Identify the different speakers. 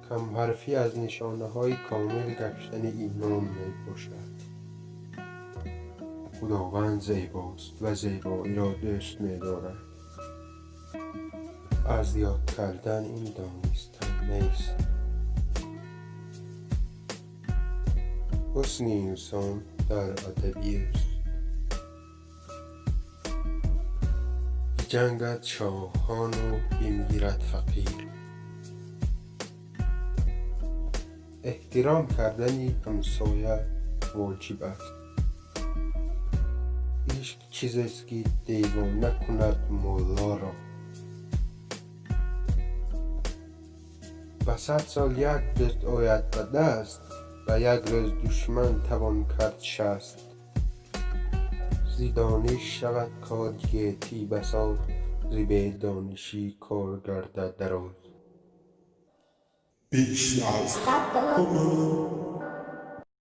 Speaker 1: کم حرفی از نشانه‌های کامل گشتن ایمان میباشد. خداوند زیباست و زیبایی را دوست می‌دارد. از یاد کردن این دانستن نیست. حسن انسان در ادبی است. بجنگد شاهان و بمیرد فقیر. احترام کردن همسایه واجب است. عشق چیزی است که دیوانه کند مولا را. به 100 سال یک دوست آید به دست، و یک روز دشمن توان کرد شست. زی دانش شود کار گیتی بساز، زی بی دانشی کار گردد دراز.
Speaker 2: بِشْنَو سَادَمَا